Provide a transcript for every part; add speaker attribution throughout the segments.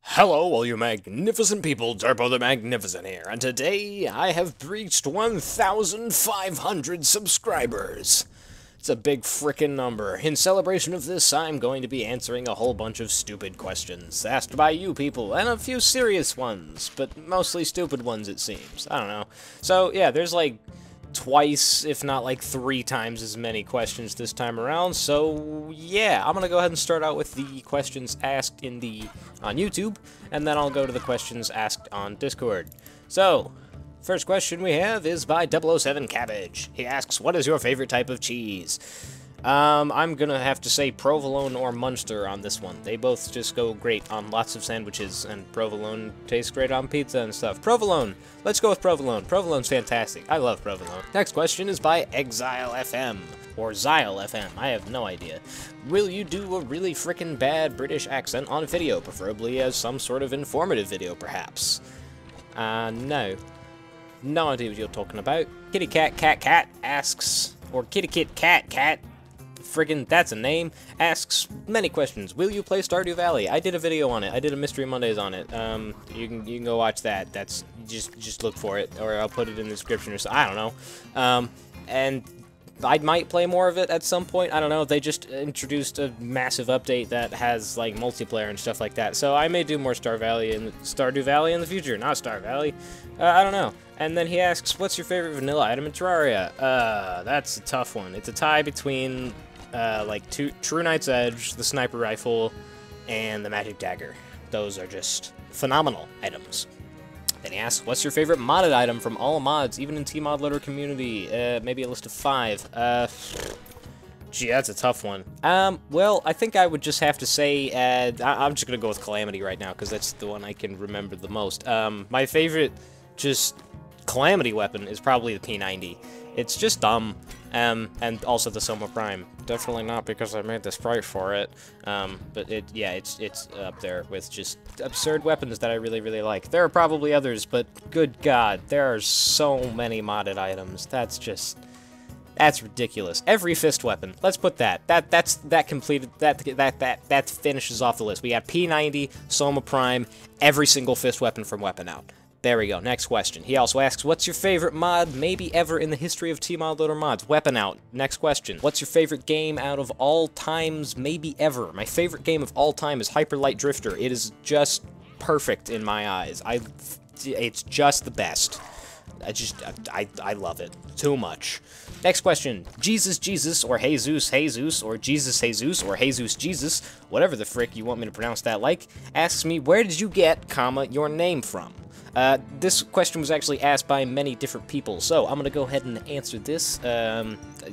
Speaker 1: Hello, all you magnificent people, Turbo the Magnificent here, and today I have reached 1,500 subscribers. It's a big frickin' number. In celebration of this, I'm going to be answering a whole bunch of stupid questions asked by you people, and a few serious ones, but mostly stupid ones it seems. I don't know. So, yeah, there's like twice, if not like 3 times as many questions this time around, so yeah, I'm gonna go ahead and start out with the questions asked on YouTube, and then I'll go to the questions asked on Discord. So, first question we have is by 007 Cabbage. He asks, what is your favorite type of cheese? I'm gonna have to say provolone or Munster on this one. They both just go great on lots of sandwiches, and provolone tastes great on pizza and stuff. Provolone! Let's go with provolone. Provolone's fantastic. I love provolone. Next question is by Exile FM, or Xyle FM. I have no idea. Will you do a really frickin' bad British accent on video, preferably as some sort of informative video, perhaps? No. No idea what you're talking about. Kitty Cat asks, or Kitty Kit Cat, friggin' that's a name, asks many questions. Will you play Stardew Valley? I did a video on it. I did a Mystery Mondays on it. You can go watch that. That's just look for it, or I'll put it in the description or so. I don't know. And I might play more of it at some point. I don't know. They just introduced a massive update that has like multiplayer and stuff like that. So I may do more Stardew Valley in the future. Not Star Valley. I don't know. And then he asks, what's your favorite vanilla item in Terraria? That's a tough one. It's a tie between like True Knight's Edge, the sniper rifle, and the magic dagger. Those are just phenomenal items. Then he asks, what's your favorite modded item from all mods, even in T-Mod Loader community? Maybe a list of 5. Gee, that's a tough one. Well, I think I would just have to say, I'm just gonna go with Calamity right now, because that's the one I can remember the most. My favorite, just, Calamity weapon is probably the P90. It's just dumb, and also the Soma Prime. Definitely not because I made the sprite for it, but it's up there with just absurd weapons that I really, really like. There are probably others, but good God, there are so many modded items. That's ridiculous. Every fist weapon. Let's put that. That finishes off the list. We got P90, Soma Prime, every single fist weapon from Weapon Out. There we go. Next question. He also asks, what's your favorite mod maybe ever in the history of T-Mod Loader mods? Weapon Out. Next question. What's your favorite game out of all times maybe ever? My favorite game of all time is Hyper Light Drifter. It is just perfect in my eyes. It's just the best. I love it too much. Next question. Jesus, or Jesus, or Jesus, or Jesus, whatever the frick you want me to pronounce that like, asks me, where did you get, your name from? This question was actually asked by many different people, so I'm gonna go ahead and answer this.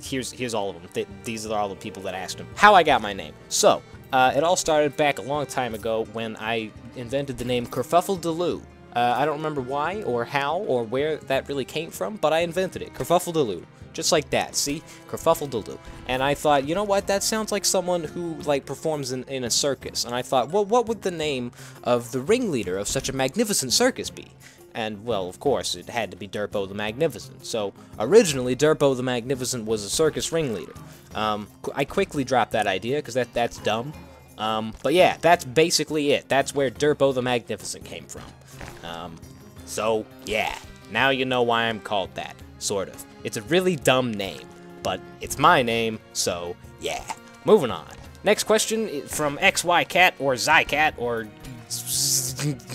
Speaker 1: Here's all of them. These are all the people that asked him. How I got my name. So, it all started back a long time ago when I invented the name Kerfuffledaloo. I don't remember why, or how, or where that really came from, but I invented it. Kerfuffledaloo. Just like that, see? Kerfuffledaloo. And I thought, you know what, that sounds like someone who, like, performs in a circus. And I thought, well, what would the name of the ringleader of such a magnificent circus be? And, well, of course, it had to be Durpo the Magnificent. So, originally, Durpo the Magnificent was a circus ringleader. I quickly dropped that idea, because that's dumb. But yeah, that's basically it. That's where Durpo the Magnificent came from. So, yeah. Now you know why I'm called that. Sort of. It's a really dumb name, but it's my name, so yeah. Moving on. Next question from XYCat, or Zycat, or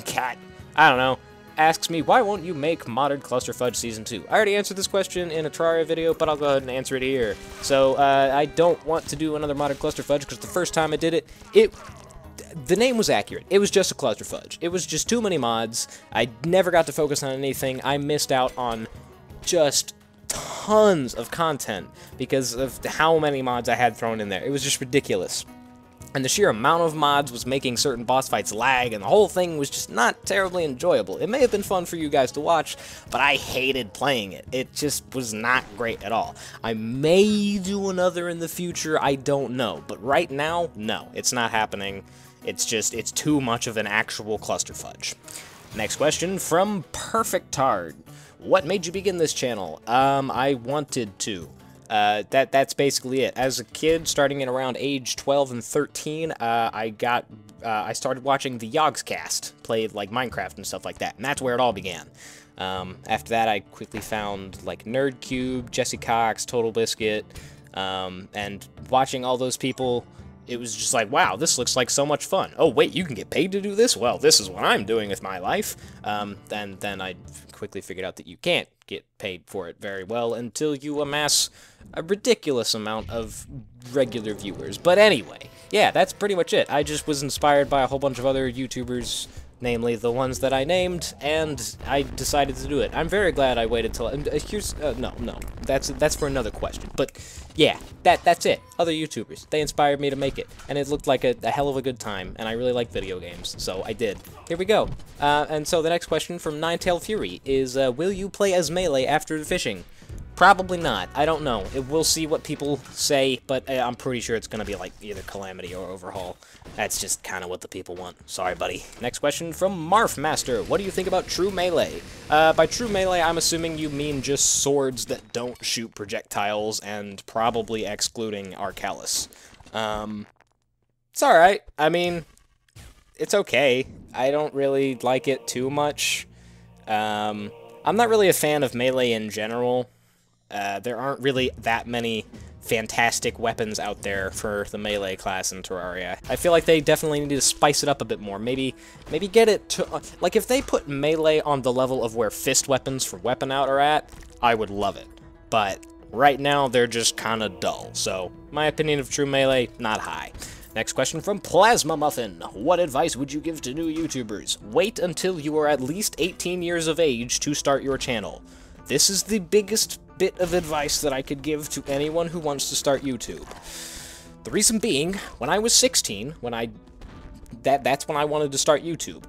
Speaker 1: Cat, I don't know, asks me, why won't you make Modded Cluster Fudge Season 2? I already answered this question in a Terraria video, but I'll go ahead and answer it here. So, I don't want to do another Modded Cluster Fudge, because the first time I did it, the name was accurate. It was just a cluster fudge. It was just too many mods. I never got to focus on anything. I missed out on just tons of content because of how many mods I had thrown in there. It was just ridiculous. And the sheer amount of mods was making certain boss fights lag, and the whole thing was just not terribly enjoyable. It may have been fun for you guys to watch, but I hated playing it. It just was not great at all. I may do another in the future, I don't know. But right now, no, it's not happening. It's too much of an actual cluster fudge. Next question from Perfect Tard. What made you begin this channel? I wanted to. That's basically it. As a kid, starting in around age 12 and 13, I got I started watching the Yogscast, played like Minecraft and stuff like that, and that's where it all began. After that, I quickly found like NerdCube, Jesse Cox, Total Biscuit, and watching all those people, it was just like, wow, this looks like so much fun. Oh, wait, you can get paid to do this? Well, this is what I'm doing with my life. And then I quickly figured out that you can't get paid for it very well until you amass a ridiculous amount of regular viewers. But anyway, yeah, that's pretty much it. I just was inspired by a whole bunch of other YouTubers, namely the ones that I named, and I decided to do it. I'm very glad I waited till no, that's for another question. But yeah, that's it. Other YouTubers, they inspired me to make it, and it looked like a hell of a good time, and I really like video games, so I did. Here we go. And so the next question from Ninetail Fury is, will you play as Melee after the fishing? Probably not. I don't know. We'll see what people say, but I'm pretty sure it's going to be like either Calamity or Overhaul. That's just kind of what the people want. Sorry, buddy. Next question from Marf Master. What do you think about True Melee? By True Melee, I'm assuming you mean just swords that don't shoot projectiles, and probably excluding Arcalis. It's alright. I mean, it's okay. I don't really like it too much. I'm not really a fan of Melee in general. There aren't really that many fantastic weapons out there for the Melee class in Terraria. I feel like they definitely need to spice it up a bit more. Maybe get it to... like, if they put Melee on the level of where fist weapons for Weapon Out are at, I would love it. But right now, they're just kind of dull. So, my opinion of True Melee, not high. Next question from Plasma Muffin. What advice would you give to new YouTubers? Wait until you are at least 18 years of age to start your channel. This is the biggest bit of advice that I could give to anyone who wants to start YouTube. The reason being, when I was 16, that's when I wanted to start YouTube.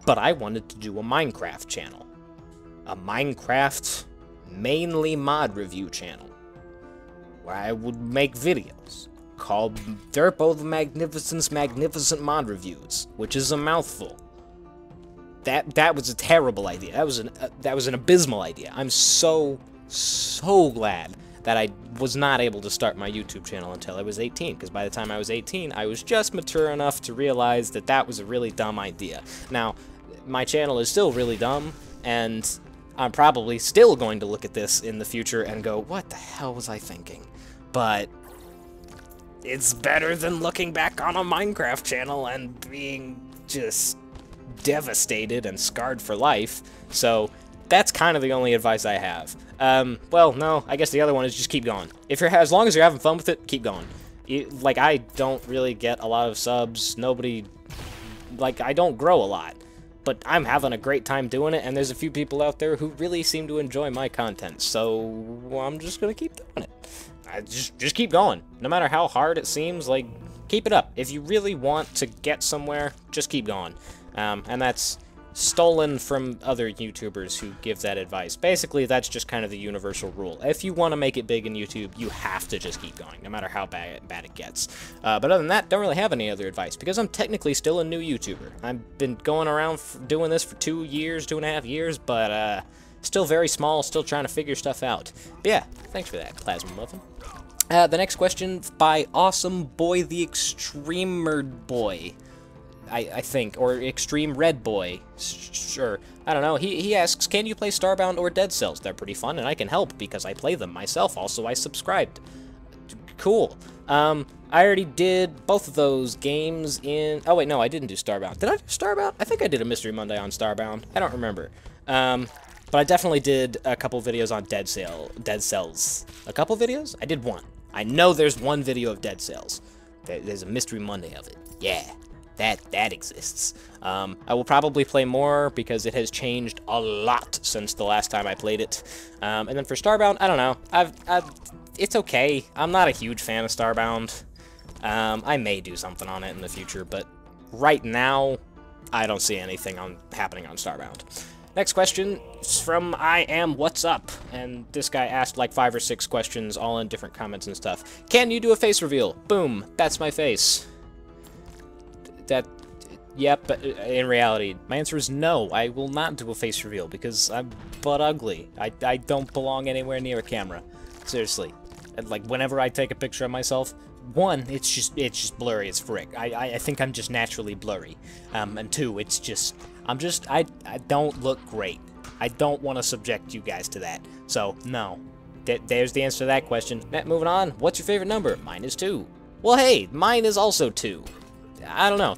Speaker 1: But I wanted to do a Minecraft channel. A Minecraft, mainly mod review channel. Where I would make videos called Derpo the Magnificent's Magnificent Mod Reviews, which is a mouthful. That was a terrible idea. That was an abysmal idea. I'm so glad that I was not able to start my YouTube channel until I was 18, because by the time I was 18, I was just mature enough to realize that that was a really dumb idea. Now, my channel is still really dumb, and I'm probably still going to look at this in the future and go, what the hell was I thinking? But it's better than looking back on a Minecraft channel and being just devastated and scarred for life. So that's kind of the only advice I have. Well, no, I guess the other one is just keep going. As long as you're having fun with it, keep going. Like, I don't really get a lot of subs. I don't grow a lot. But I'm having a great time doing it, and there's a few people out there who really seem to enjoy my content. So I'm just gonna keep doing it. Just keep going. No matter how hard it seems, like, keep it up. If you really want to get somewhere, just keep going. And that's stolen from other YouTubers who give that advice. Basically, that's just kind of the universal rule. If you want to make it big in YouTube, you have to just keep going, no matter how bad it gets. But other than that, don't really have any other advice, because I'm technically still a new YouTuber. I've been going around doing this for 2.5 years, but still very small, still trying to figure stuff out. But yeah, thanks for that, Plasma Muffin. The next question by Awesome Boy the Extremer Boy. I think, or Extreme Red Boy, sure, I don't know. He asks, can you play Starbound or Dead Cells? They're pretty fun, and I can help, because I play them myself. Also, I subscribed. Cool. I already did both of those games in... oh, wait, no, I didn't do Starbound. Did I do Starbound? I think I did a Mystery Monday on Starbound. I don't remember. But I definitely did a couple videos on Dead Cells. A couple videos? I did one. I know there's one video of Dead Cells. There's a Mystery Monday of it. Yeah. That exists. I will probably play more because it has changed a lot since the last time I played it. And then for Starbound, I don't know. It's okay. I'm not a huge fan of Starbound. I may do something on it in the future, but right now, I don't see anything happening on Starbound. Next question is from I Am What's Up, and this guy asked like 5 or 6 questions, all in different comments and stuff. Can you do a face reveal? Boom, that's my face. Yep, but in reality, my answer is no. I will not do a face reveal because I'm butt ugly. I don't belong anywhere near a camera. Seriously. And, like, whenever I take a picture of myself, 1, it's just blurry as frick. I think I'm just naturally blurry. And 2, it's just, I don't look great. I don't want to subject you guys to that. So, no. There's the answer to that question. Moving on, what's your favorite number? Mine is 2. Well, hey, mine is also 2. I don't know,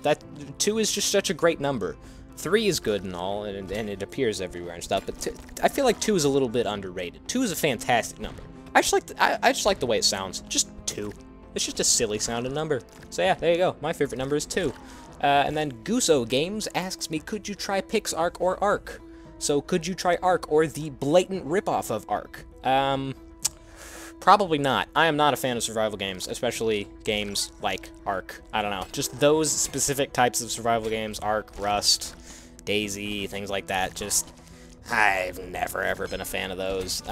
Speaker 1: 2 is just such a great number. 3 is good and all, and it appears everywhere and stuff, but I feel like 2 is a little bit underrated. 2 is a fantastic number. I just like the way it sounds. Just 2. It's just a silly sounding number. So yeah, there you go. My favorite number is 2. And then Guso Games asks me, could you try PixARK or Ark? So could you try Ark or the blatant ripoff of Ark? Probably not. I am not a fan of survival games, especially games like Ark. I don't know. Just those specific types of survival games, Ark, Rust, DayZ, things like that. Just, I've never ever been a fan of those.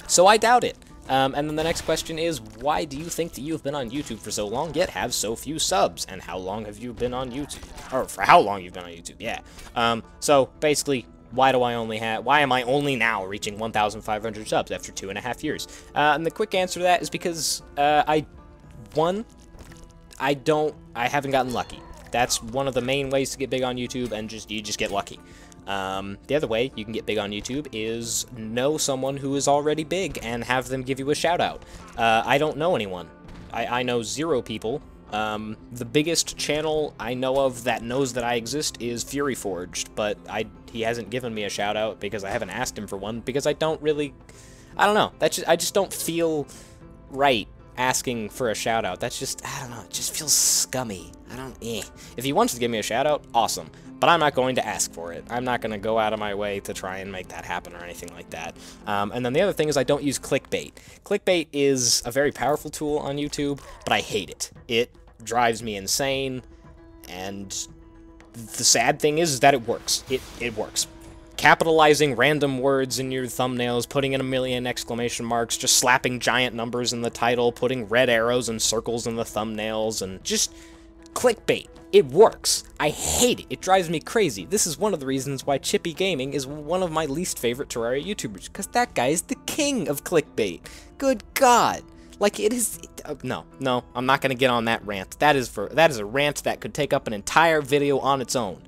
Speaker 1: So I doubt it. And then the next question is, why do you think that you've been on YouTube for so long, yet have so few subs? And how long have you been on YouTube? Or for how long you've been on YouTube, yeah. So basically, why am I only now reaching 1,500 subs after 2.5 years? And the quick answer to that is because, I haven't gotten lucky. That's one of the main ways to get big on YouTube, and you just get lucky. The other way you can get big on YouTube is know someone who is already big and have them give you a shout out. I don't know anyone. I know 0 people. The biggest channel I know of that knows that I exist is Fury Forged, but he hasn't given me a shout out because I haven't asked him for one, because I don't know. I just don't feel right asking for a shout out. That's just, I don't know, it just feels scummy. If he wants to give me a shout out, awesome. But I'm not going to ask for it. I'm not going to go out of my way to try and make that happen or anything like that. And then the other thing is I don't use clickbait. Clickbait is a very powerful tool on YouTube, but I hate it. It drives me insane, and the sad thing is that it works. It works. Capitalizing random words in your thumbnails, putting in 1,000,000 exclamation marks, just slapping giant numbers in the title, putting red arrows and circles in the thumbnails, and just clickbait. It works. I hate it. It drives me crazy. This is one of the reasons why Chippy Gaming is one of my least favorite Terraria YouTubers, because that guy is the king of clickbait. Good God. Like, it is... no, I'm not going to get on that rant. That is a rant that could take up an entire video on its own.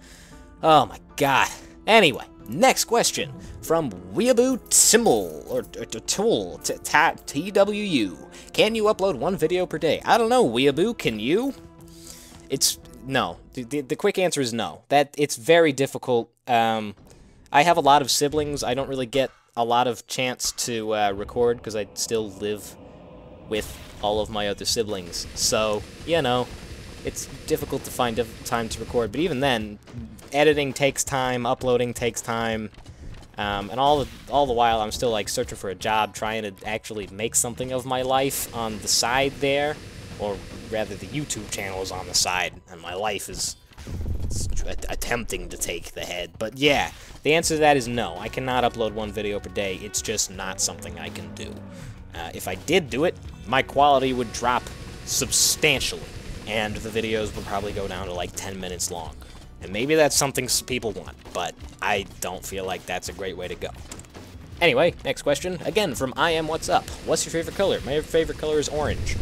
Speaker 1: Oh my God. Anyway, next question from Weeaboo Symbol, or Tool, TWU. Can you upload 1 video per day? I don't know, Weeaboo, can you? No. The quick answer is no. It's very difficult. I have a lot of siblings. I don't really get a lot of chance to record because I still live with all of my other siblings. So, you know, it's difficult to find time to record. But even then, editing takes time, uploading takes time, and all the while I'm still like searching for a job, trying to actually make something of my life on the side there. Or rather, the YouTube channel is on the side, and my life is attempting to take the head. But yeah, the answer to that is no. I cannot upload 1 video per day. It's just not something I can do. If I did do it, my quality would drop substantially, and the videos would probably go down to like 10 minutes long. And maybe that's something people want, but I don't feel like that's a great way to go. Anyway, next question, again from I Am What's Up. What's your favorite color? My favorite color is orange.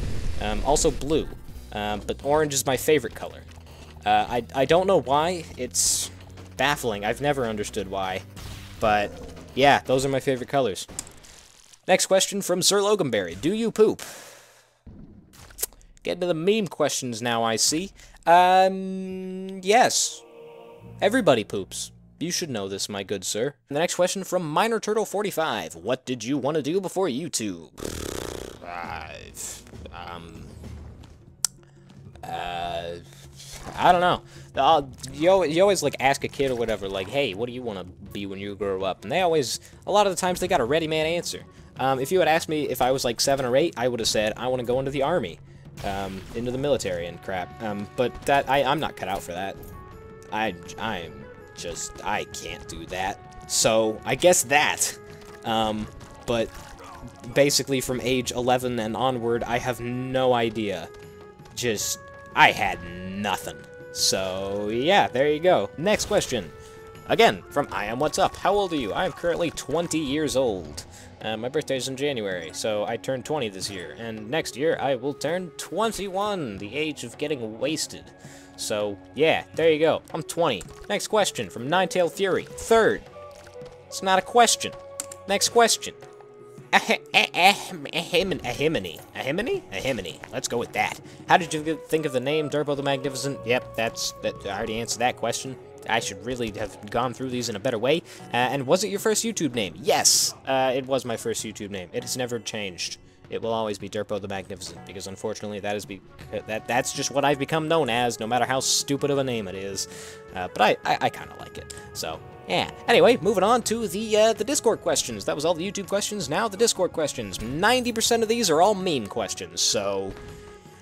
Speaker 1: Also blue, but orange is my favorite color. I don't know why. It's baffling. I've never understood why. But yeah, those are my favorite colors. Next question from Sir Loganberry. Do you poop? Getting to the meme questions now, I see. Yes. Everybody poops. You should know this, my good sir. The next question from Minor Turtle 45. What did you want to do before YouTube? I don't know. You always like ask a kid or whatever, like, hey, what do you want to be when you grow up? And they always, a lot of the times, they got a ready-made answer. If you had asked me if I was like 7 or 8, I would have said I want to go into the army, into the military and crap. But I'm not cut out for that. I can't do that. So I guess that. But basically from age 11 and onward, I have no idea. I had nothing. So, yeah, there you go. Next question. Again, from I Am What's Up. How old are you? I am currently 20 years old. My birthday's in January, so I turned 20 this year, and next year I will turn 21, the age of getting wasted. So, yeah, there you go. I'm 20. Next question from Ninetail Fury. Third. It's not a question. Next question. Ahimini. Let's go with that. How did you think of the name Durbo the Magnificent? Yep, I already answered that question. I should really have gone through these in a better way. And was it your first YouTube name? Yes, it was my first YouTube name. It has never changed. It will always be Durbo the Magnificent, because unfortunately that's just what I've become known as, no matter how stupid of a name it is. But I kind of like it. So, yeah. Anyway, moving on to the Discord questions. That was all the YouTube questions. Now the Discord questions. 90% of these are all meme questions, so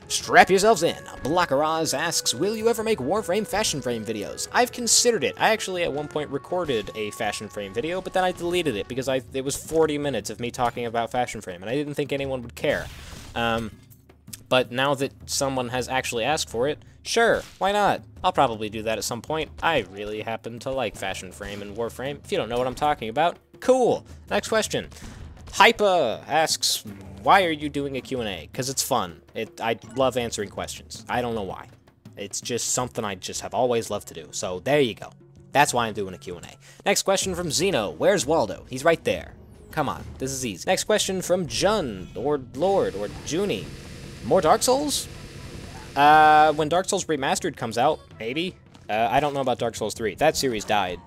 Speaker 1: strap yourselves in. Blockeraz asks, will you ever make Warframe fashion frame videos? I've considered it. I actually at one point recorded a fashion frame video, but then I deleted it because it was 40 minutes of me talking about fashion frame, and I didn't think anyone would care. But now that someone has actually asked for it, sure, why not? I'll probably do that at some point. I really happen to like fashion frame and Warframe. If you don't know what I'm talking about, cool. Next question. Hypa asks, why are you doing a Q&A? Because it's fun. I love answering questions. I don't know why. It's just something I just have always loved to do. So there you go. That's why I'm doing a Q&A. Next question from Zeno. Where's Waldo? He's right there. Come on, this is easy. Next question from Jun, or Lord, or Junie. More Dark Souls? When Dark Souls Remastered comes out, maybe. I don't know about Dark Souls 3. That series died.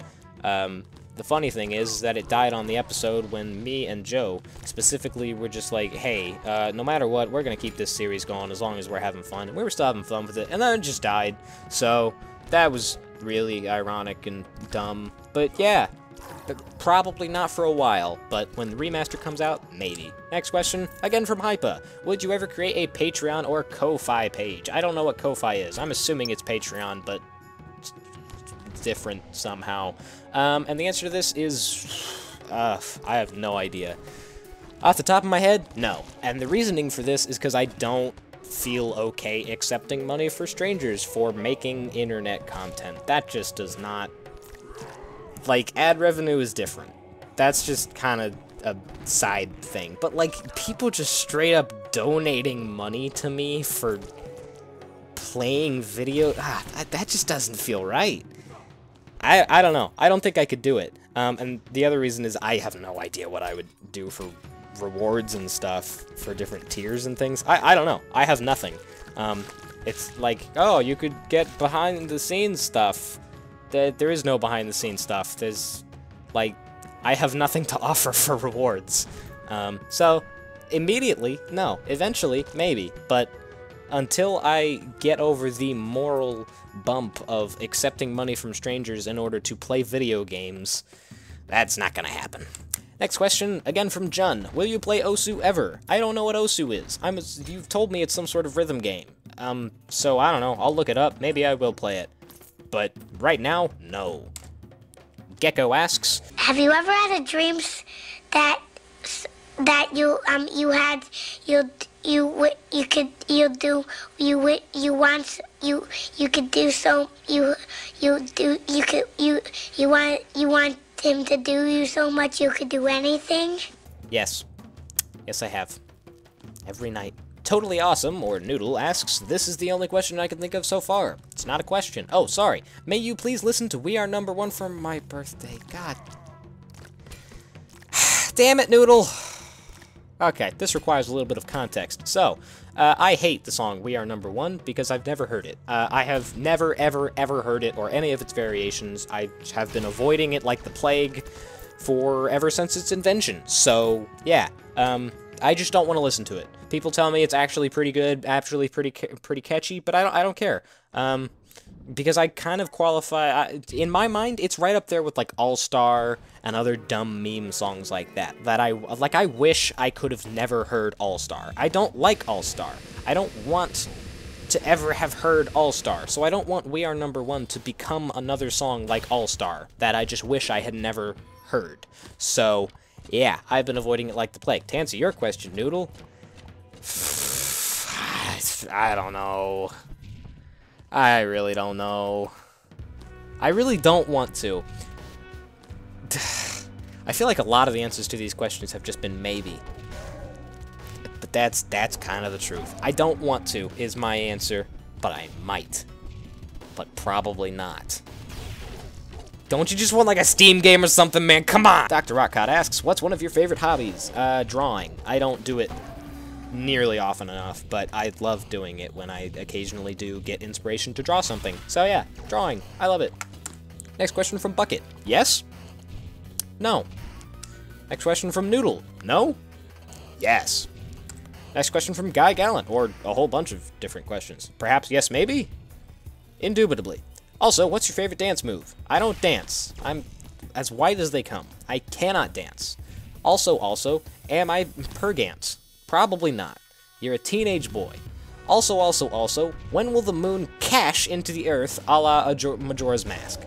Speaker 1: The funny thing is that it died on the episode when me and Joe specifically were just like, hey, no matter what, we're going to keep this series going as long as we're having fun. And we were still having fun with it, and then it just died. So that was really ironic and dumb. But yeah, probably not for a while, but when the remaster comes out, maybe. Next question, again from Hypa. Would you ever create a Patreon or Ko-Fi page? I don't know what Ko-Fi is. I'm assuming it's Patreon, but it's different somehow. And the answer to this is, I have no idea. Off the top of my head, no. And the reasoning for this is because I don't feel okay accepting money for strangers for making internet content. That just does not... Like, ad revenue is different. That's just kind of a side thing. But, like, people just straight up donating money to me for playing video... that just doesn't feel right. I don't know. I don't think I could do it. And the other reason is I have no idea what I would do for rewards and stuff for different tiers and things. I don't know. I have nothing. It's like, oh, you could get behind-the-scenes stuff. There is no behind-the-scenes stuff. There's, like, I have nothing to offer for rewards. So, immediately, no. Eventually, maybe. But until I get over the moral bump of accepting money from strangers in order to play video games, that's not gonna happen. Next question, again from Jun. Will you play Osu ever? I don't know what Osu is. You've told me it's some sort of rhythm game. So I don't know. I'll look it up. Maybe I will play it. But right now, no. Gecko asks,
Speaker 2: have you ever had a dream that you want him to do you so much you could do anything?
Speaker 1: Yes. Yes, I have. Every night. Totally Awesome, or Noodle, asks, this is the only question I can think of so far. It's not a question. Oh, sorry. May you please listen to We Are Number One for my birthday. God. Damn it, Noodle. Okay, this requires a little bit of context. So, I hate the song We Are Number One because I've never heard it. I have never, ever, ever heard it or any of its variations. I have been avoiding it like the plague ever since its invention. So, yeah. I just don't want to listen to it. People tell me it's actually pretty good, actually pretty catchy, but I don't care. Because I kind of qualify, in my mind, it's right up there with, like, All-Star and other dumb meme songs like that. I wish I could have never heard All-Star. I don't like All-Star. I don't want to ever have heard All-Star, so I don't want We Are Number One to become another song like All-Star that I just wish I had never heard. So, yeah, I've been avoiding it like the plague. To answer your question, Noodle, I don't know. I really don't know. I really don't want to. I feel like a lot of the answers to these questions have just been maybe. But that's kind of the truth. I don't want to, is my answer, but I might. But probably not. Don't you just want like a Steam game or something, man? Come on! Dr. Rockcott asks, what's one of your favorite hobbies? Drawing. I don't do it nearly often enough, but I love doing it when I occasionally do get inspiration to draw something. So yeah, drawing. I love it. Next question from Bucket. Yes? No. Next question from Noodle. No? Yes. Next question from Guy Gallant, or a whole bunch of different questions. Perhaps yes, maybe? Indubitably. Also, what's your favorite dance move? I don't dance. I'm as white as they come. I cannot dance. Also, am I Pergance? Probably not. You're a teenage boy. Also, when will the moon cash into the earth a la Majora's Mask?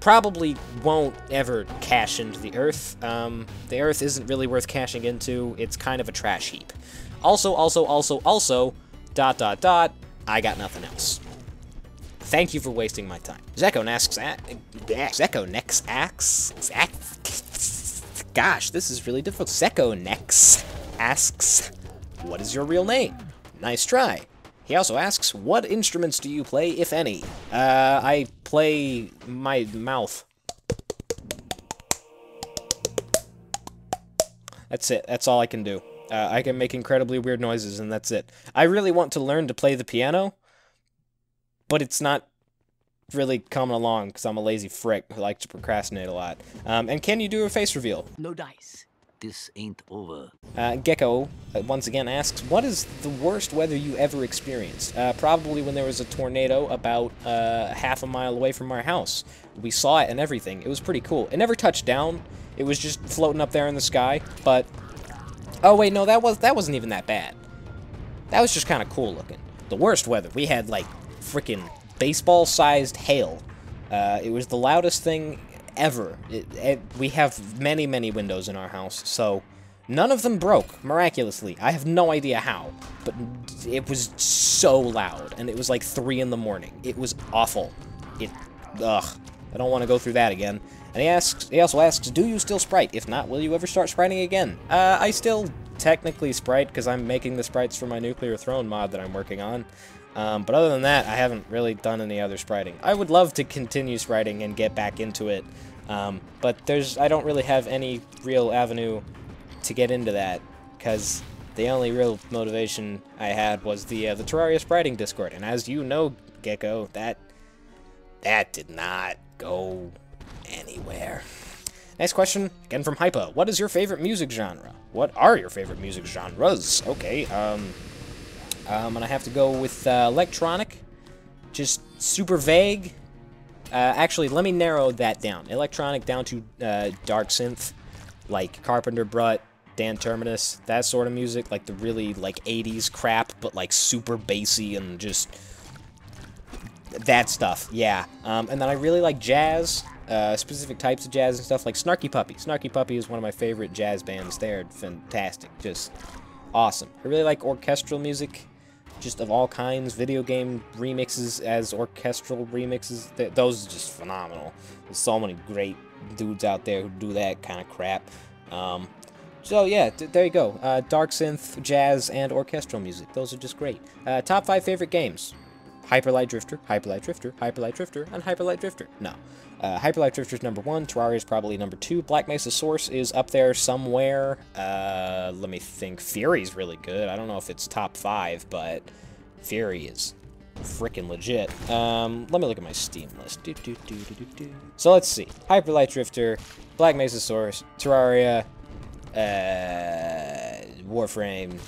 Speaker 1: Probably won't ever cash into the earth. The earth isn't really worth cashing into. It's kind of a trash heap. Also, I got nothing else. Thank you for wasting my time. Zeko asks, gosh, this is really difficult. Zeko asks, what is your real name? Nice try. He also asks, what instruments do you play, if any? I play my mouth. That's it. That's all I can do. I can make incredibly weird noises, and that's it. I really want to learn to play the piano, but it's not really coming along because I'm a lazy frick who likes to procrastinate a lot. And can you do a face reveal?
Speaker 3: No dice. This ain't over.
Speaker 1: Gecko, once again, asks, what is the worst weather you ever experienced? Probably when there was a tornado about half a mile away from our house. We saw it and everything. It was pretty cool. It never touched down. It was just floating up there in the sky, but... Oh, wait, no, that wasn't even that bad. That was just kind of cool looking. The worst weather, we had, like, freaking baseball-sized hail. It was the loudest thing ever. We have many, many windows in our house, so none of them broke, miraculously. I have no idea how, but it was so loud, and it was like 3 in the morning. It was awful. Ugh. I don't want to go through that again. And he also asks, do you still sprite? If not, will you ever start spriting again? I still technically sprite, because I'm making the sprites for my Nuclear Throne mod that I'm working on. But other than that, I haven't really done any other spriting. I would love to continue spriting and get back into it, but I don't really have any real avenue to get into that, because the only real motivation I had was the Terraria spriting Discord, and as you know, Gecko, that did not go anywhere. Next question, again from Hypa. What is your favorite music genre? What are your favorite music genres? Okay, I'm gonna have to go with electronic. Just super vague. Actually, let me narrow that down. Electronic down to dark synth, like Carpenter Brut, Dan Terminus, that sort of music, like the really like 80s crap, but like super bassy and just that stuff. Yeah. And then I really like jazz. Specific types of jazz and stuff, like Snarky Puppy. Snarky Puppy is one of my favorite jazz bands. They're fantastic. Just awesome. I really like orchestral music, just of all kinds. Video game remixes as orchestral remixes. Those are just phenomenal. There's so many great dudes out there who do that kind of crap. So yeah, there you go. Dark synth, jazz, and orchestral music. Those are just great. Top 5 favorite games. Hyper Light Drifter, Hyper Light Drifter, Hyper Light Drifter, and Hyper Light Drifter. No. Hyper Light Drifter is number 1, Terraria is probably number 2, Black Mesa Source is up there somewhere. Let me think. Fury's really good. I don't know if it's top 5, but Fury is freaking legit. Let me look at my Steam list. So let's see. Hyper Light Drifter, Black Mesa Source, Terraria, Warframe,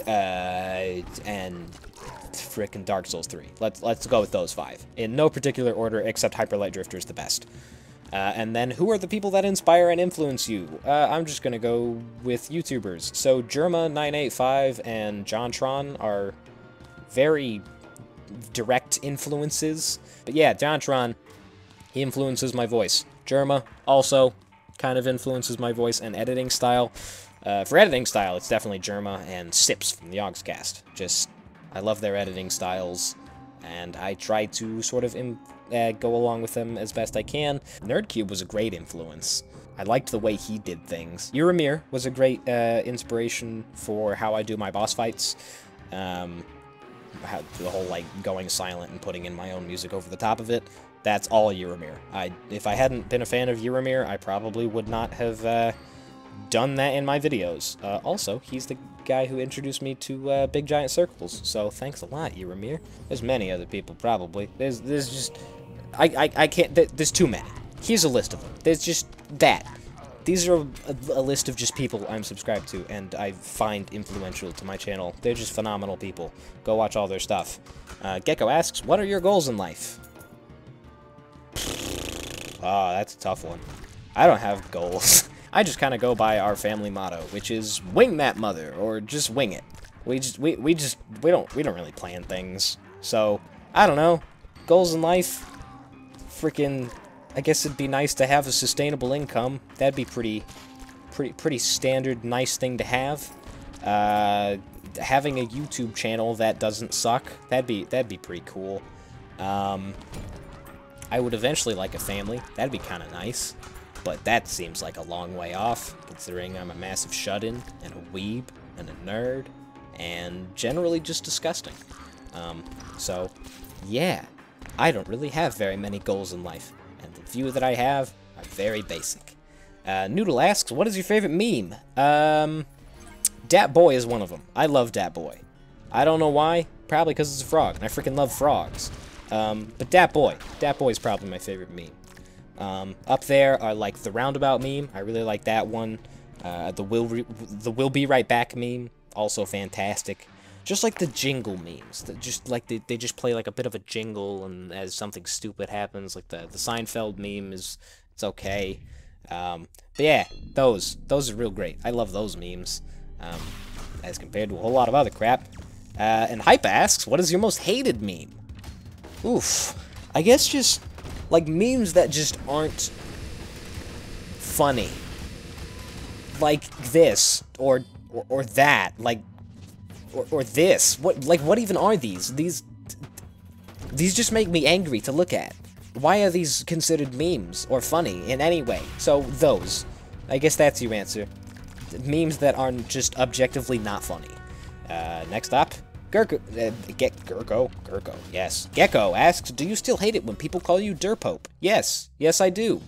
Speaker 1: and frickin' Dark Souls 3. Let's go with those 5. In no particular order, except Hyper Light Drifter is the best. And then, who are the people that inspire and influence you? I'm just gonna go with YouTubers. So, Jerma985 and JonTron are very direct influences. But yeah, JonTron, he influences my voice. Jerma also kind of influences my voice and editing style. For editing style, it's definitely Jerma and Sips from the Yogscast. I love their editing styles, and I try to sort of go along with them as best I can. Nerdcube was a great influence. I liked the way he did things. Euramir was a great inspiration for how I do my boss fights. The whole, like, going silent and putting in my own music over the top of it. That's all Euramir. If I hadn't been a fan of Euramir, I probably would not have done that in my videos. Also, he's the guy who introduced me to Big Giant Circles, so thanks a lot, Euramir. There's many other people, probably. There's just... I can't... There's too many. Here's a list of them. There's just that. These are a list of just people I'm subscribed to, and I find influential to my channel. They're just phenomenal people. Go watch all their stuff. Gecko asks, what are your goals in life? Oh, that's a tough one. I don't have goals. I just kind of go by our family motto, which is wing that mother, or just wing it. We don't really plan things. So, I don't know. Goals in life? Freaking, I guess it'd be nice to have a sustainable income. That'd be pretty standard, nice thing to have. Having a YouTube channel that doesn't suck, that'd be pretty cool. I would eventually like a family. That'd be kind of nice. But that seems like a long way off, considering I'm a massive shut-in, and a weeb, and a nerd, and generally just disgusting. So, yeah. I don't really have very many goals in life, and the few that I have are very basic. Noodle asks, what is your favorite meme? Dat Boy is one of them. I love Dat Boy. I don't know why. Probably because it's a frog, and I freaking love frogs. But Dat Boy is probably my favorite meme. Up there are, like, the Roundabout meme. I really like that one. The Will Be Right Back meme, also fantastic. Just like the jingle memes. They just play, like, a bit of a jingle, and as something stupid happens, like the Seinfeld meme it's okay. But yeah, those are real great. I love those memes, as compared to a whole lot of other crap. And Hype asks, what is your most hated meme? Oof. I guess just, like, memes that just aren't funny. Like this, or that, like, or this. What even are these? These just make me angry to look at. Why are these considered memes, or funny, in any way? So, those. I guess that's your answer. Memes that are just objectively not funny. Next up, Gurko, yes. Gecko asks, do you still hate it when people call you Derpope? Yes, I do.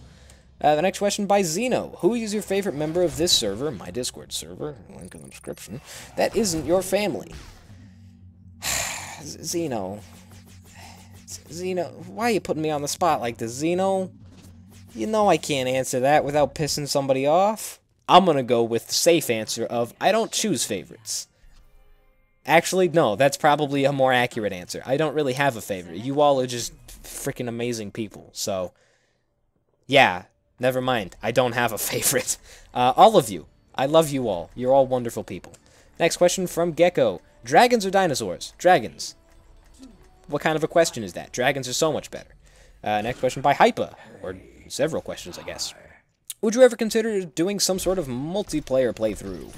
Speaker 1: The next question by Zeno. Who is your favorite member of this server, my Discord server, link in the description, that isn't your family? Zeno, why are you putting me on the spot like this, Zeno? You know I can't answer that without pissing somebody off. I'm gonna go with the safe answer of, I don't choose favorites. Actually, no, that's probably a more accurate answer. I don't really have a favorite. You all are just freaking amazing people, so... yeah, never mind. I don't have a favorite. All of you. I love you all. You're all wonderful people. Next question from Gecko. Dragons or dinosaurs? Dragons. What kind of a question is that? Dragons are so much better. Next question by Hypa. Or several questions, I guess. Would you ever consider doing some sort of multiplayer playthrough?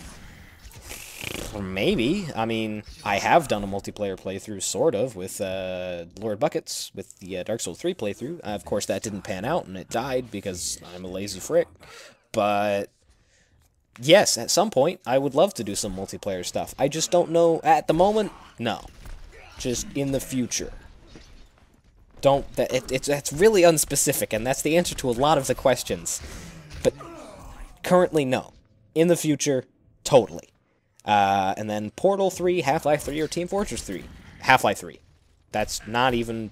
Speaker 1: Maybe. I mean, I have done a multiplayer playthrough, sort of, with Lord Buckets, with the Dark Souls 3 playthrough. Of course, that didn't pan out, and it died because I'm a lazy frick. But, yes, at some point, I would love to do some multiplayer stuff. I just don't know, at the moment, no. Just in the future. It's really unspecific, and that's the answer to a lot of the questions. But, currently, no. In the future, totally. And then Portal 3, Half-Life 3, or Team Fortress 3? Half-Life 3. It's not even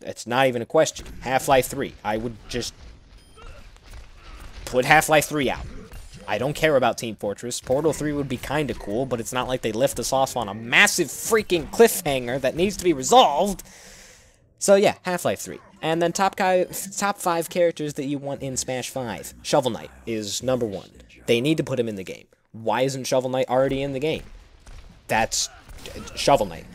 Speaker 1: a question. Half-Life 3. I would just put Half-Life 3 out. I don't care about Team Fortress. Portal 3 would be kinda cool, but it's not like they lift us off on a massive freaking cliffhanger that needs to be resolved. So yeah, Half-Life 3. And then top 5 characters that you want in Smash 5. Shovel Knight is number 1. They need to put him in the game. Why isn't Shovel Knight already in the game? That's Shovel Knight.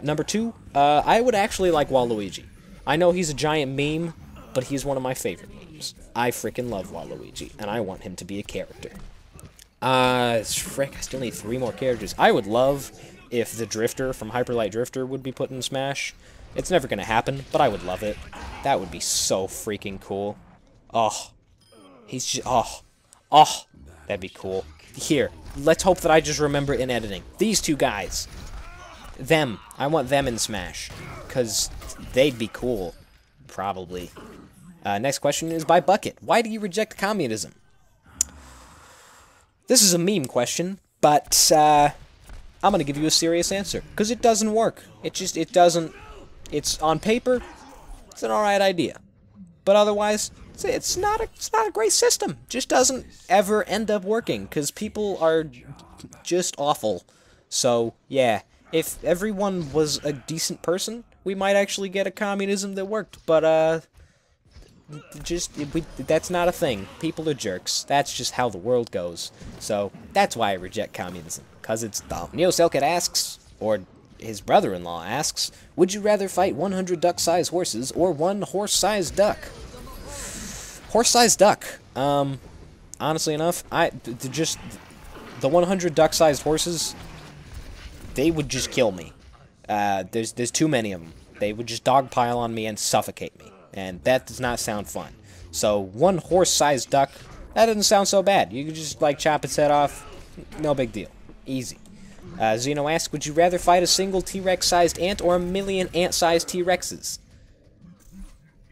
Speaker 1: Number 2, I would actually like Waluigi. I know he's a giant meme, but he's one of my favorite memes. I freaking love Waluigi, and I want him to be a character. Frick, I still need 3 more characters. I would love if the Drifter from Hyper Light Drifter would be put in Smash. It's never gonna happen, but I would love it. That would be so freaking cool. Oh. He's just... Oh. That'd be cool. Here, let's hope that I just remember in editing. These two guys. Them. I want them in Smash. Because they'd be cool. Probably. Next question is by Bucket. Why do you reject communism? This is a meme question, but I'm going to give you a serious answer. Because it doesn't work. It doesn't... It's on paper, it's an alright idea. But otherwise, it's not a great system. Just doesn't ever end up working, because people are just awful. So, yeah, if everyone was a decent person, we might actually get a communism that worked. But, that's not a thing. People are jerks. That's just how the world goes. So, that's why I reject communism, because it's dumb. NeoCellKit asks, or his brother-in-law asks, would you rather fight 100 duck-sized horses or one horse-sized duck? Horse-sized duck. Honestly enough, the 100 duck-sized horses, they would just kill me. There's too many of them. They would just dogpile on me and suffocate me, and that does not sound fun. So one horse-sized duck, that doesn't sound so bad. You could just like chop its head off, no big deal, easy. Zeno asks, would you rather fight a single T-Rex-sized ant or a million ant-sized T-Rexes?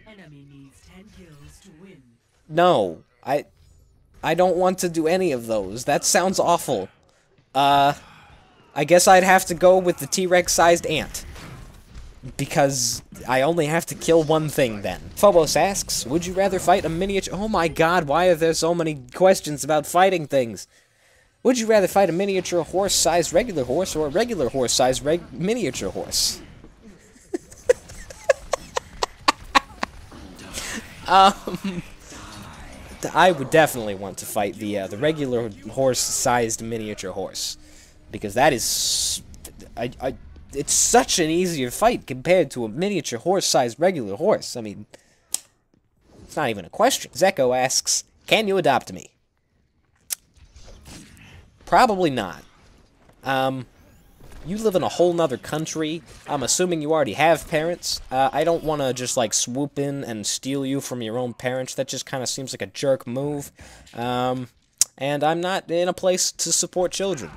Speaker 4: Enemy needs 10 kills to win.
Speaker 1: No, I don't want to do any of those. That sounds awful. I guess I'd have to go with the T-Rex-sized ant. Because I only have to kill one thing then. Phobos asks, would you rather fight a miniature... Oh my god, why are there so many questions about fighting things? Would you rather fight a miniature horse-sized regular horse or a regular horse-sized miniature horse? I would definitely want to fight the regular horse-sized miniature horse, because that is, it's such an easier fight compared to a miniature horse-sized regular horse. I mean, it's not even a question. Zeko asks, can you adopt me? Probably not. You live in a whole nother country. I'm assuming you already have parents. I don't want to just, like, swoop in and steal you from your own parents. That just kind of seems like a jerk move. And I'm not in a place to support children.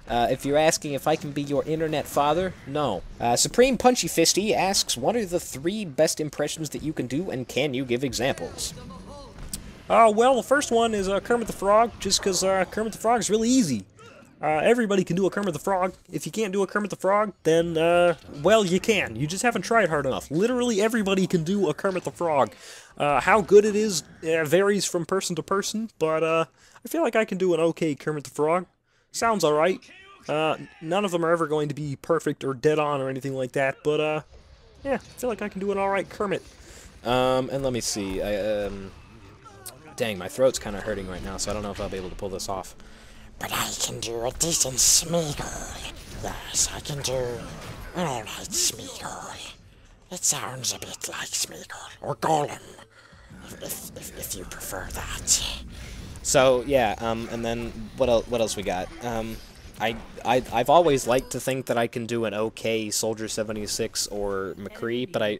Speaker 1: If you're asking if I can be your internet father, no. Supreme Punchy Fisty asks, what are the 3 best impressions that you can do, and can you give examples?
Speaker 5: Well, the first one is Kermit the Frog, just because Kermit the Frog is really easy. Everybody can do a Kermit the Frog. If you can't do a Kermit the Frog, then, well, you can. You just haven't tried hard enough. Literally everybody can do a Kermit the Frog. How good it is varies from person to person, but I feel like I can do an okay Kermit the Frog. Sounds alright. None of them are ever going to be perfect or dead on or anything like that, but, yeah, I feel like I can do an alright Kermit.
Speaker 1: And let me see, dang, my throat's kind of hurting right now, so I don't know if I'll be able to pull this off.
Speaker 6: But I can do a decent Smeagol. Yes, I can do an alright Smeagol. It sounds a bit like Smeagol, or Golem, if you prefer that.
Speaker 1: So, yeah, and then, what else we got? I've always liked to think that I can do an okay Soldier 76 or McCree, but I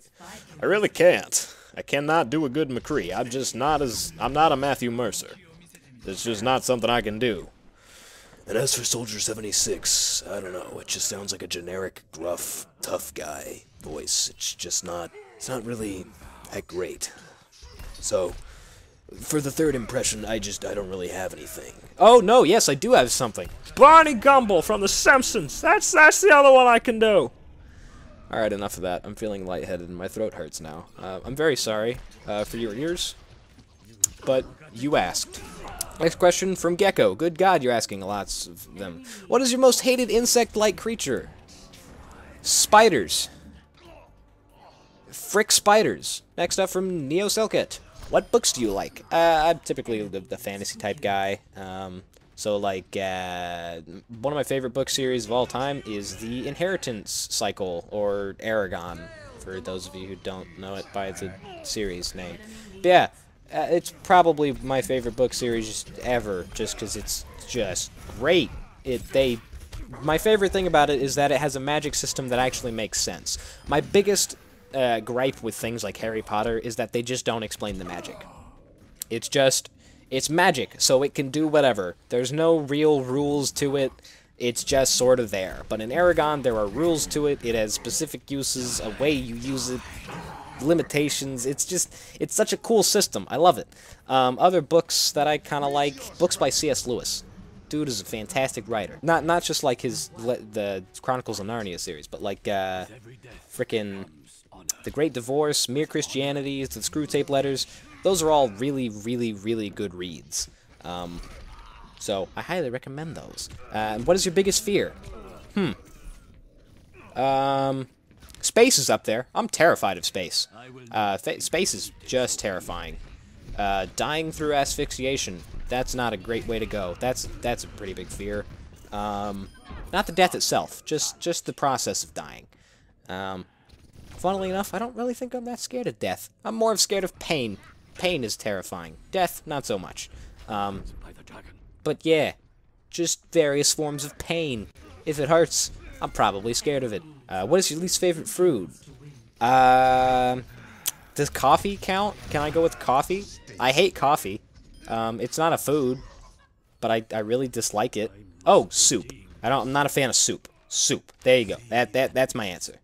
Speaker 1: really can't. I cannot do a good McCree. I'm not a Matthew Mercer. It's just not something I can do. And as for Soldier 76, I don't know, it just sounds like a generic, gruff, tough guy voice. It's not really that great. So, for the third impression, I don't really have anything. Oh, no, yes, I do have something.
Speaker 5: Barney Gumble from The Simpsons. That's the other one I can do.
Speaker 1: Alright, enough of that. I'm feeling lightheaded and my throat hurts now. I'm very sorry for your ears, but you asked. Next question from Gecko. Good God, you're asking lots of them. What is your most hated insect-like creature? Spiders. Frick spiders. Next up from NeoCellKit. What books do you like? I'm typically the fantasy-type guy. So, like, one of my favorite book series of all time is The Inheritance Cycle, or Aragon, for those of you who don't know it by the series name. But yeah, it's probably my favorite book series ever, just because it's just great. My favorite thing about it is that it has a magic system that actually makes sense. My biggest gripe with things like Harry Potter is that they just don't explain the magic. It's magic, so it can do whatever. There's no real rules to it. It's just sort of there. But in Aragon, there are rules to it. It has specific uses, a way you use it, limitations. It's such a cool system. I love it. Other books that I kind of like, books by C.S. Lewis. Dude is a fantastic writer. Not just like the Chronicles of Narnia series, but like frickin' The Great Divorce, Mere Christianity, the Screwtape Letters. Those are all really, really, really good reads. So I highly recommend those. What is your biggest fear? Space is up there. I'm terrified of space. Space is just terrifying. Dying through asphyxiation. That's not a great way to go. That's a pretty big fear. Not the death itself, just the process of dying. Funnily enough, I don't really think I'm that scared of death. I'm more scared of pain. Pain is terrifying. Death, not so much. But yeah, just various forms of pain. If it hurts, I'm probably scared of it. What is your least favorite food? Does coffee count? Can I go with coffee? I hate coffee. It's not a food, but I really dislike it. Oh, soup. I'm not a fan of soup. Soup. There you go. That's my answer.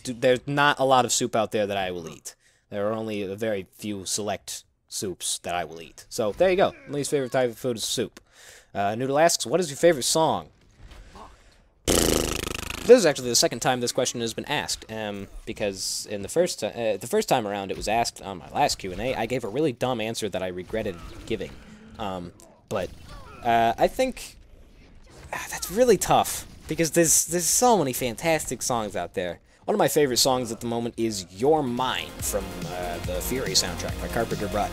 Speaker 1: There's not a lot of soup out there that I will eat. There are only a very few select soups that I will eat. So there you go. My least favorite type of food is soup. Noodle asks, what is your favorite song? This is actually the second time this question has been asked, because in the first time around it was asked on my last Q&A, I gave a really dumb answer that I regretted giving. But I think that's really tough, because there's so many fantastic songs out there. One of my favorite songs at the moment is You're Mine from the Fury soundtrack by Carpenter Brut.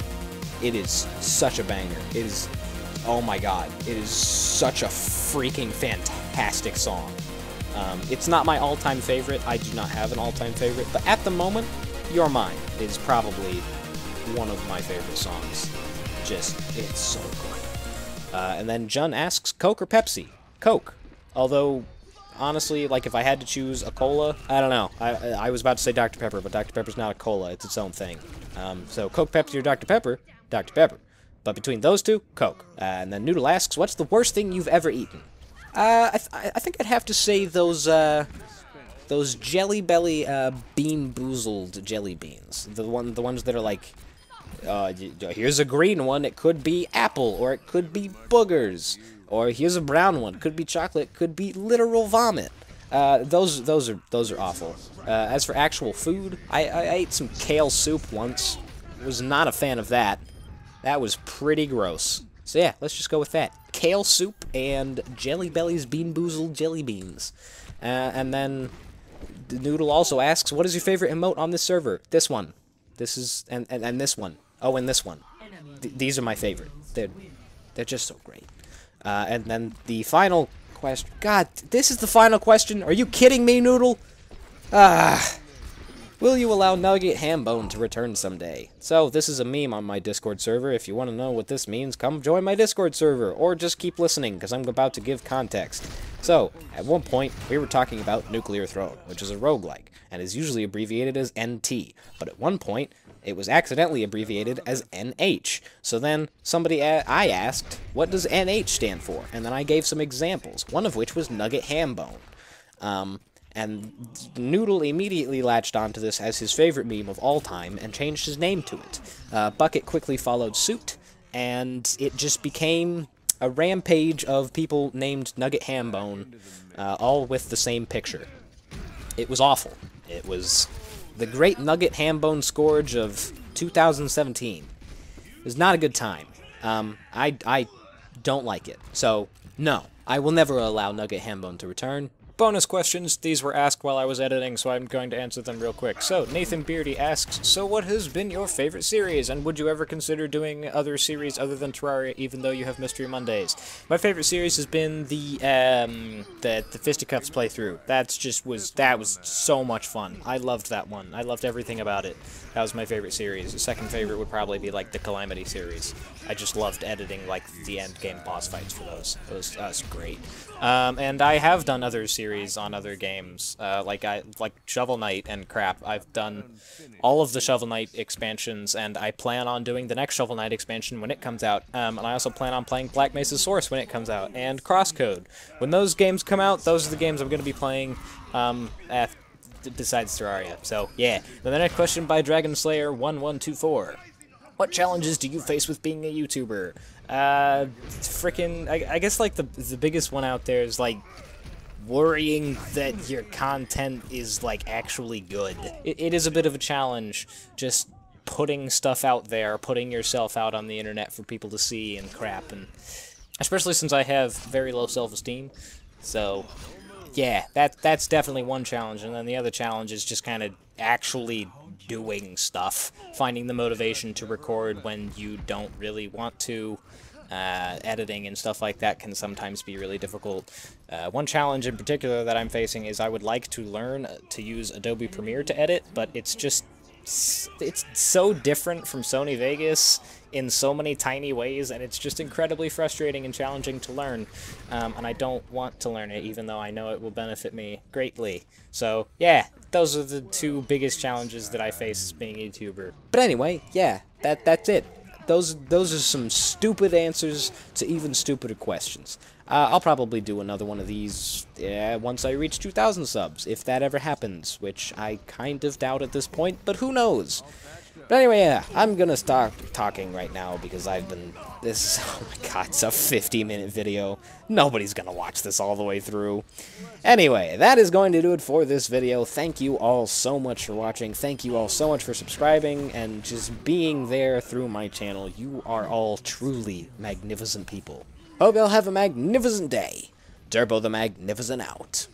Speaker 1: It is such a banger. It is, oh my god, it is such a freaking fantastic song. It's not my all-time favorite. I do not have an all-time favorite, but at the moment, You're Mine is probably one of my favorite songs. It's so good. And then Jun asks, Coke or Pepsi? Coke. Although, honestly, like, if I had to choose a cola, I don't know. I was about to say Dr. Pepper, but Dr. Pepper's not a cola. It's its own thing. So Coke, Pepsi, or Dr. Pepper? Dr. Pepper. But between those two, Coke. And then Noodle asks, what's the worst thing you've ever eaten? I think I'd have to say those Jelly Belly Bean Boozled jelly beans. The ones that are like, here's a green one, it could be apple, or it could be boogers, or here's a brown one, could be chocolate, could be literal vomit. Those are awful. As for actual food, I ate some kale soup once. Was not a fan of that. That was pretty gross. So yeah, let's just go with that. Kale soup and Jelly Belly's Bean Boozled jelly beans. And then the Noodle also asks, what is your favorite emote on this server? This one. This is, and this one. Oh, and this one. These are my favorite. They're just so great. And then the final question. God, this is the final question? Are you kidding me, Noodle? Will you allow Nugget Hambone to return someday? So, this is a meme on my Discord server. If you want to know what this means, come join my Discord server, or just keep listening, because I'm about to give context. So, at one point, we were talking about Nuclear Throne, which is a roguelike, and is usually abbreviated as NT. But at one point, it was accidentally abbreviated as NH. So then, I asked, what does NH stand for? And then I gave some examples, one of which was Nugget Hambone. And Noodle immediately latched onto this as his favorite meme of all time and changed his name to it. Bucket quickly followed suit, and it just became a rampage of people named Nugget Hambone, all with the same picture. It was awful. It was the great Nugget Hambone scourge of 2017. It was not a good time. I don't like it. So, no, I will never allow Nugget Hambone to return. Bonus questions. These were asked while I was editing, so I'm going to answer them real quick. So, Nathan Beardy asks, so what has been your favorite series, and would you ever consider doing other series other than Terraria, even though you have Mystery Mondays? My favorite series has been the Fisticuffs playthrough. That was so much fun. I loved that one. I loved everything about it. That was my favorite series. The second favorite would probably be like the Calamity series. I just loved editing like the end game boss fights for those. That was great. And I have done other series on other games, like Shovel Knight and crap. I've done all of the Shovel Knight expansions, and I plan on doing the next Shovel Knight expansion when it comes out. And I also plan on playing Black Mesa Source when it comes out, and Crosscode. When those games come out, those are the games I'm going to be playing besides Terraria. So, yeah. Then the next question by Dragonslayer1124. What challenges do you face with being a YouTuber? I guess, like, the biggest one out there is, like, worrying that your content is, like, actually good. It is a bit of a challenge, just putting stuff out there, putting yourself out on the internet for people to see and crap, and especially since I have very low self-esteem. So, yeah, that's definitely one challenge, and then the other challenge is just kind of actually doing stuff, finding the motivation to record when you don't really want to. Editing and stuff like that can sometimes be really difficult. One challenge in particular that I'm facing is I would like to learn to use Adobe Premiere to edit, but it's so different from Sony Vegas in so many tiny ways, and it's just incredibly frustrating and challenging to learn, and I don't want to learn it, even though I know it will benefit me greatly. So, yeah, those are the two biggest challenges that I face as being a YouTuber. But anyway, yeah, that's it. Those are some stupid answers to even stupider questions. I'll probably do another one of these once I reach 2,000 subs, if that ever happens, which I kind of doubt at this point, but who knows? But anyway, yeah, I'm gonna stop talking right now because oh my god, it's a 50-minute video. Nobody's gonna watch this all the way through. Anyway, that is going to do it for this video. Thank you all so much for watching. Thank you all so much for subscribing and just being there through my channel. You are all truly magnificent people. Hope y'all have a magnificent day. Turbo the Magnificent out.